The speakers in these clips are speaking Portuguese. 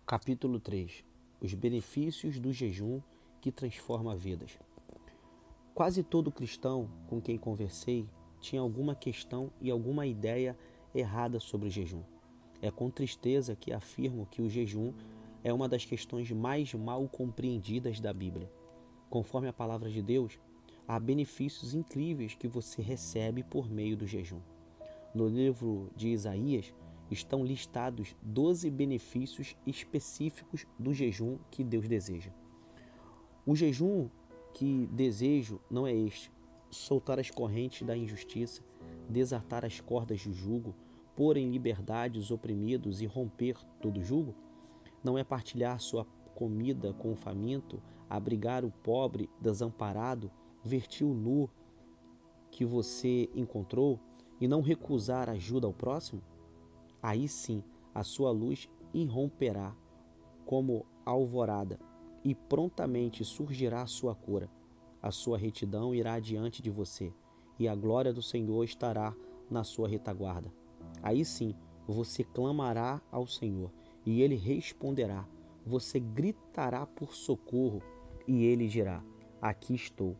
Capítulo 3. Os benefícios do jejum que transforma vidas. Quase todo cristão com quem conversei tinha alguma questão e alguma ideia errada sobre o jejum. É com tristeza que afirmo que o jejum é uma das questões mais mal compreendidas da Bíblia. Conforme a palavra de Deus, há benefícios incríveis que você recebe por meio do jejum. No livro de Isaías estão listados 12 benefícios específicos do jejum que Deus deseja. O jejum que desejo não é este: soltar as correntes da injustiça, desatar as cordas do jugo, pôr em liberdade os oprimidos e romper todo jugo. Não é partilhar sua comida com o faminto, abrigar o pobre desamparado, vestir o nu que você encontrou e não recusar ajuda ao próximo? Aí sim a sua luz irromperá como alvorada e prontamente surgirá a sua cura. A sua retidão irá diante de você e a glória do Senhor estará na sua retaguarda. Aí sim você clamará ao Senhor e ele responderá. Você gritará por socorro e ele dirá: aqui estou.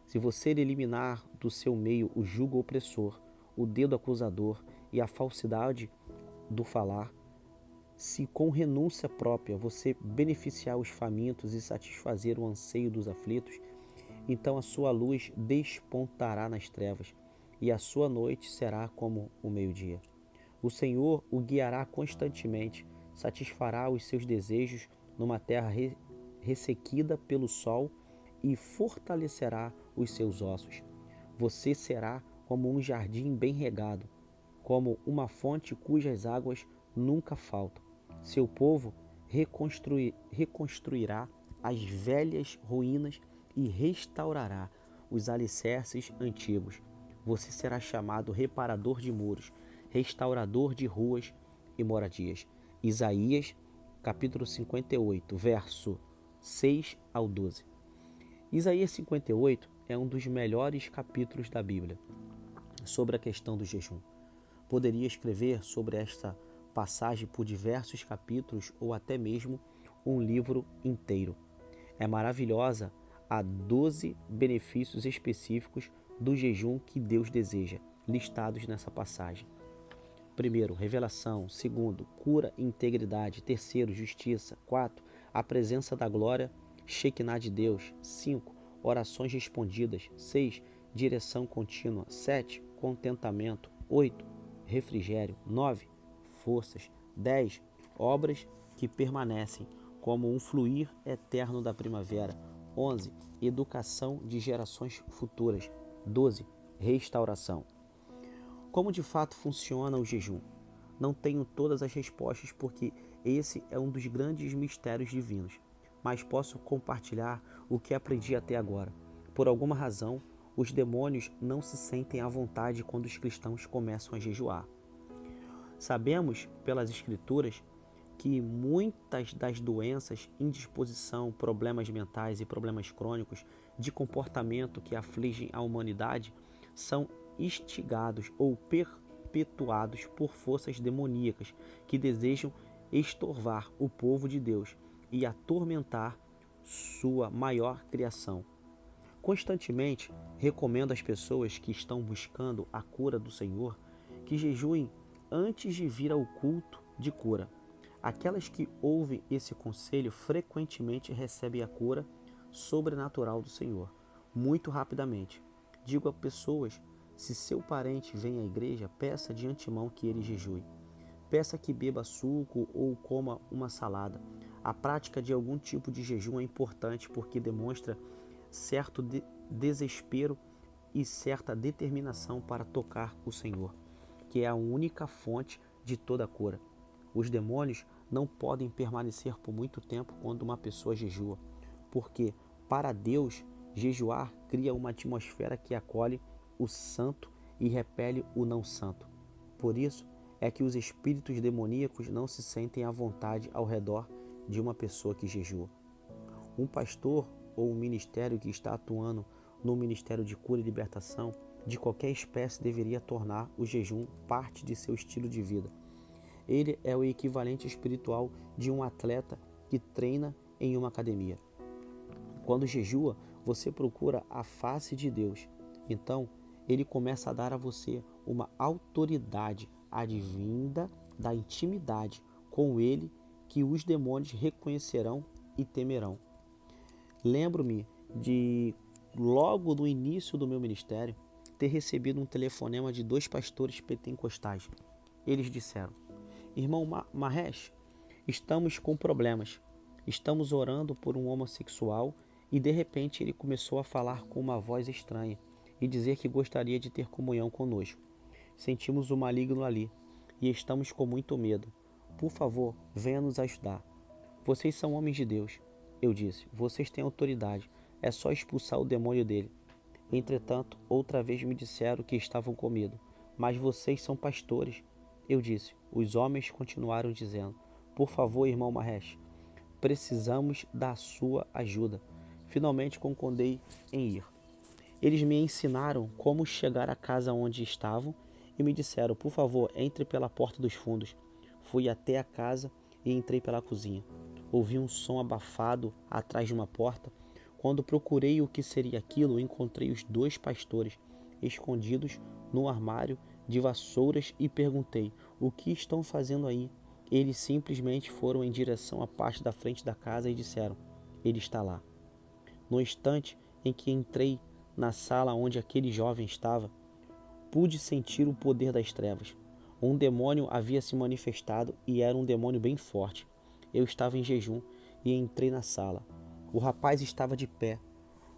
Se você eliminar do seu meio o jugo opressor, o dedo acusador e a falsidade do falar, se com renúncia própria você beneficiar os famintos e satisfazer o anseio dos aflitos, então a sua luz despontará nas trevas e a sua noite será como o meio-dia. O Senhor o guiará constantemente, satisfará os seus desejos numa terra ressequida pelo sol e fortalecerá os seus ossos. Você será como um jardim bem regado, como uma fonte cujas águas nunca faltam. Seu povo reconstruirá as velhas ruínas e restaurará os alicerces antigos. Você será chamado reparador de muros, restaurador de ruas e moradias. Isaías, capítulo 58, verso 6 ao 12. Isaías 58 é um dos melhores capítulos da Bíblia sobre a questão do jejum. Poderia escrever sobre esta passagem por diversos capítulos ou até mesmo um livro inteiro. É maravilhosa a 12 benefícios específicos do jejum que Deus deseja, listados nessa passagem. Primeiro, revelação. Segundo, cura e integridade. Terceiro, justiça. 4, a presença da glória, Shekinah de Deus. 5, orações respondidas. 6, direção contínua. 7, contentamento. 8, refrigério. 9, forças. 10, obras que permanecem, como um fluir eterno da primavera. 11, educação de gerações futuras. 12, restauração. Como de fato funciona o jejum? Não tenho todas as respostas porque esse é um dos grandes mistérios divinos, mas posso compartilhar o que aprendi até agora. Por alguma razão, os demônios não se sentem à vontade quando os cristãos começam a jejuar. Sabemos pelas Escrituras que muitas das doenças, indisposição, problemas mentais e problemas crônicos de comportamento que afligem a humanidade são instigados ou perpetuados por forças demoníacas que desejam estorvar o povo de Deus e atormentar sua maior criação. Constantemente recomendo às pessoas que estão buscando a cura do Senhor que jejuem antes de vir ao culto de cura. Aquelas que ouvem esse conselho frequentemente recebem a cura sobrenatural do Senhor, muito rapidamente. Digo a pessoas: se seu parente vem à igreja, peça de antemão que ele jejue. Peça que beba suco ou coma uma salada. A prática de algum tipo de jejum é importante porque demonstra certo desespero e certa determinação para tocar o Senhor, que é a única fonte de toda a cura. Os demônios não podem permanecer por muito tempo quando uma pessoa jejua, porque para Deus jejuar cria uma atmosfera que acolhe o santo e repele o não santo. Por isso é que os espíritos demoníacos não se sentem à vontade ao redor de uma pessoa que jejua. Um pastor ou um ministério que está atuando no ministério de cura e libertação de qualquer espécie deveria tornar o jejum parte de seu estilo de vida. Ele é o equivalente espiritual de um atleta que treina em uma academia. Quando jejua, você procura a face de Deus. Então, ele começa a dar a você uma autoridade advinda da intimidade com ele, que os demônios reconhecerão e temerão. Lembro-me de, logo no início do meu ministério, ter recebido um telefonema de 2 pastores pentecostais. Eles disseram: Irmão Mahesh, estamos com problemas. Estamos orando por um homossexual e de repente ele começou a falar com uma voz estranha e dizer que gostaria de ter comunhão conosco. Sentimos o maligno ali e estamos com muito medo. Por favor, venha nos ajudar. Vocês são homens de Deus. Eu disse: vocês têm autoridade. É só expulsar o demônio dele. Entretanto, outra vez me disseram que estavam com medo. Mas vocês são pastores. Eu disse. Os homens continuaram dizendo: por favor, irmão Mahesh, precisamos da sua ajuda. Finalmente concordei em ir. Eles me ensinaram como chegar à casa onde estavam e me disseram: por favor, entre pela porta dos fundos. Fui até a casa e entrei pela cozinha. Ouvi um som abafado atrás de uma porta. Quando procurei o que seria aquilo, encontrei os 2 pastores escondidos no armário de vassouras e perguntei: o que estão fazendo aí? Eles simplesmente foram em direção à parte da frente da casa e disseram: ele está lá. No instante em que entrei na sala onde aquele jovem estava, pude sentir o poder das trevas. Um demônio havia se manifestado e era um demônio bem forte. Eu estava em jejum e entrei na sala. O rapaz estava de pé,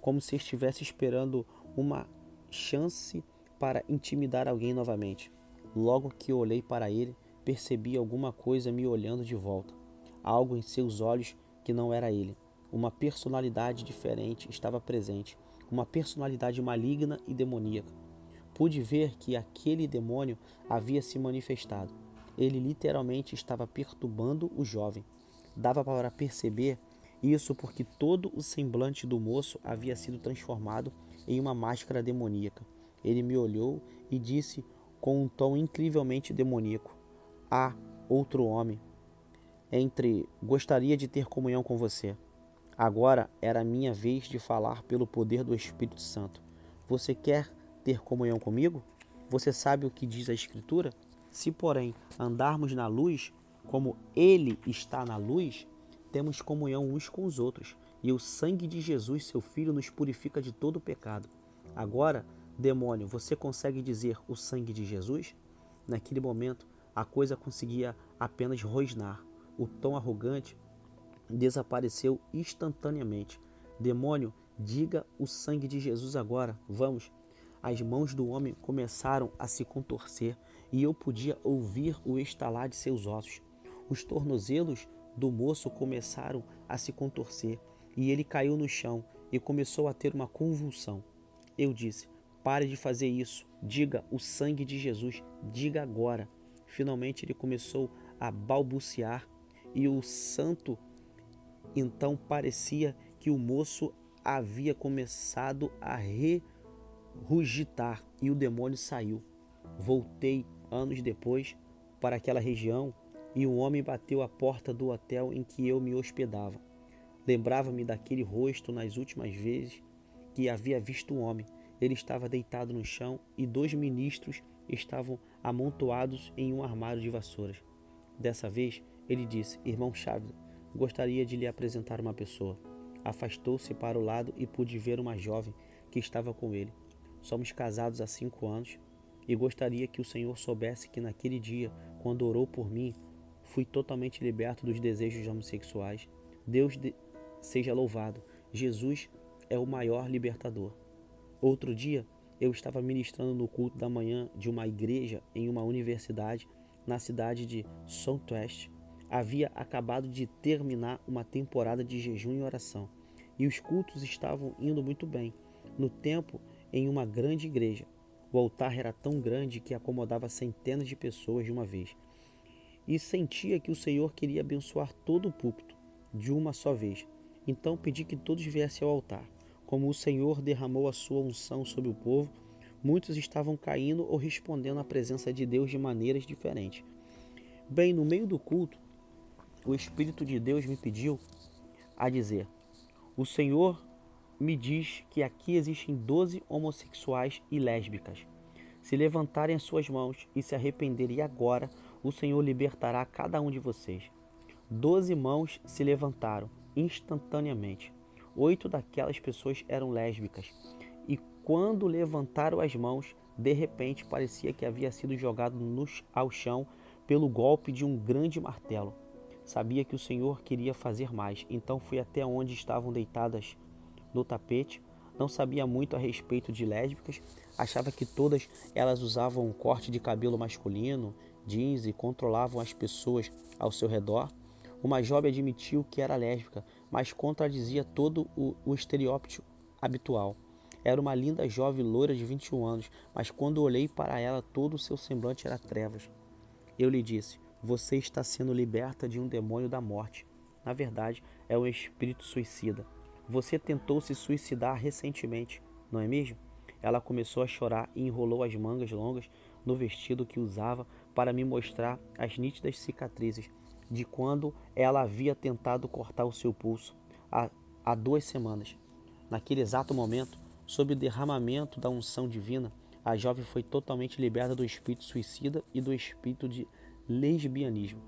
como se estivesse esperando uma chance para intimidar alguém novamente. Logo que olhei para ele, percebi alguma coisa me olhando de volta. Algo em seus olhos que não era ele. Uma personalidade diferente estava presente, uma personalidade maligna e demoníaca. Pude ver que aquele demônio havia se manifestado. Ele literalmente estava perturbando o jovem. Dava para perceber isso porque todo o semblante do moço havia sido transformado em uma máscara demoníaca. Ele me olhou e disse com um tom incrivelmente demoníaco: há outro homem gostaria de ter comunhão com você. Agora era a minha vez de falar pelo poder do Espírito Santo. Você quer ter comunhão comigo? Você sabe o que diz a Escritura? Se, porém, andarmos na luz, como Ele está na luz, temos comunhão uns com os outros, e o sangue de Jesus, seu Filho, nos purifica de todo pecado. Agora, demônio, você consegue dizer o sangue de Jesus? Naquele momento, a coisa conseguia apenas rosnar. O tom arrogante desapareceu instantaneamente. Demônio, diga o sangue de Jesus agora, vamos. As mãos do homem começaram a se contorcer e eu podia ouvir o estalar de seus ossos. Os tornozelos do moço começaram a se contorcer e ele caiu no chão e começou a ter uma convulsão. Eu disse: pare de fazer isso, diga o sangue de Jesus, diga agora. Finalmente ele começou a balbuciar e o santo então parecia que o moço havia começado a rugitar e o demônio saiu. Voltei anos depois para aquela região e um homem bateu à porta do hotel em que eu me hospedava. Lembrava-me daquele rosto nas últimas vezes que havia visto um homem. Ele estava deitado no chão e 2 ministros estavam amontoados em um armário de vassouras. Dessa vez, ele disse: irmão Chaves, gostaria de lhe apresentar uma pessoa. Afastou-se para o lado e pude ver uma jovem que estava com ele. Somos casados há 5 anos e gostaria que o Senhor soubesse que naquele dia, quando orou por mim, fui totalmente liberto dos desejos homossexuais. Deus seja louvado. Jesus é o maior libertador. Outro dia, eu estava ministrando no culto da manhã de uma igreja em uma universidade na cidade de Southwest. Havia acabado de terminar uma temporada de jejum e oração e os cultos estavam indo muito bem. No tempo, em uma grande igreja, o altar era tão grande que acomodava centenas de pessoas de uma vez. E sentia que o Senhor queria abençoar todo o púlpito de uma só vez. Então pedi que todos viessem ao altar. Como o Senhor derramou a sua unção sobre o povo, muitos estavam caindo ou respondendo à presença de Deus de maneiras diferentes. Bem, no meio do culto, o Espírito de Deus me pediu a dizer: o Senhor me diz que aqui existem 12 homossexuais e lésbicas. Se levantarem as suas mãos e se arrependerem agora, o Senhor libertará cada um de vocês. 12 mãos se levantaram instantaneamente. 8 daquelas pessoas eram lésbicas. E quando levantaram as mãos, de repente parecia que havia sido jogado ao chão pelo golpe de um grande martelo. Sabia que o Senhor queria fazer mais, então fui até onde estavam deitadas no tapete. Não sabia muito a respeito de lésbicas, achava que todas elas usavam um corte de cabelo masculino, jeans e controlavam as pessoas ao seu redor. Uma jovem admitiu que era lésbica, mas contradizia todo o estereótipo habitual. Era uma linda jovem loira de 21 anos, mas quando olhei para ela, todo o seu semblante era trevas. Eu lhe disse: você está sendo liberta de um demônio da morte. Na verdade, é um espírito suicida. Você tentou se suicidar recentemente, não é mesmo? Ela começou a chorar e enrolou as mangas longas no vestido que usava para me mostrar as nítidas cicatrizes de quando ela havia tentado cortar o seu pulso há 2 semanas. Naquele exato momento, sob o derramamento da unção divina, a jovem foi totalmente liberta do espírito suicida e do espírito de lesbianismo.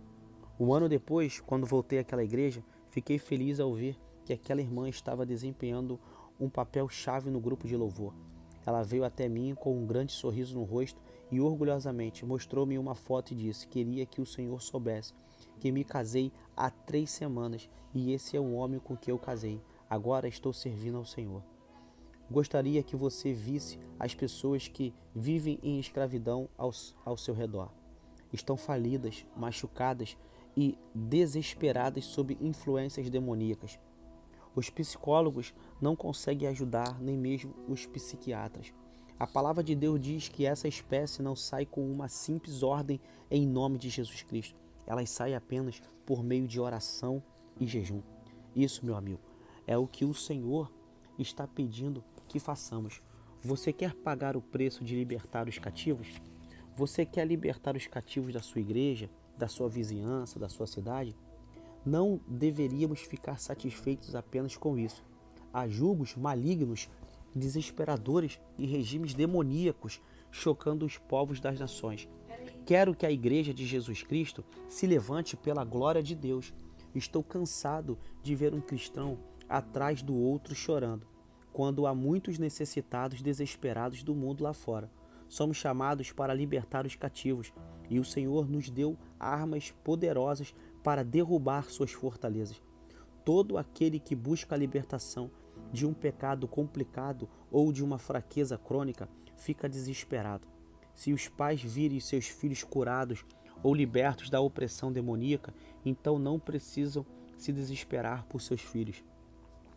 Um ano depois, quando voltei àquela igreja, fiquei feliz ao ver que aquela irmã estava desempenhando um papel-chave no grupo de louvor. Ela veio até mim com um grande sorriso no rosto e orgulhosamente mostrou-me uma foto e disse: queria que o Senhor soubesse que me casei há 3 semanas e esse é o homem com que eu casei. Agora estou servindo ao Senhor. Gostaria que você visse as pessoas que vivem em escravidão ao seu redor. Estão falidas, machucadas e desesperadas sob influências demoníacas. Os psicólogos não conseguem ajudar, nem mesmo os psiquiatras. A palavra de Deus diz que essa espécie não sai com uma simples ordem em nome de Jesus Cristo. Elas saem apenas por meio de oração e jejum. Isso, meu amigo, é o que o Senhor está pedindo que façamos. Você quer pagar o preço de libertar os cativos? Você quer libertar os cativos da sua igreja, da sua vizinhança, da sua cidade? Não deveríamos ficar satisfeitos apenas com isso. Há julgos malignos, desesperadores e regimes demoníacos chocando os povos das nações. Quero que a Igreja de Jesus Cristo se levante pela glória de Deus. Estou cansado de ver um cristão atrás do outro chorando, quando há muitos necessitados desesperados do mundo lá fora. Somos chamados para libertar os cativos, e o Senhor nos deu armas poderosas para derrubar suas fortalezas. Todo aquele que busca a libertação de um pecado complicado ou de uma fraqueza crônica fica desesperado. Se os pais virem seus filhos curados ou libertos da opressão demoníaca, então não precisam se desesperar por seus filhos.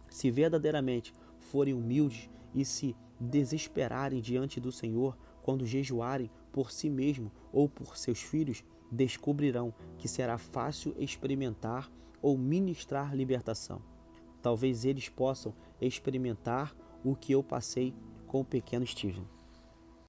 Se verdadeiramente forem humildes e se desesperarem diante do Senhor quando jejuarem por si mesmo ou por seus filhos, descobrirão que será fácil experimentar ou ministrar libertação. Talvez eles possam experimentar o que eu passei com o pequeno Steven.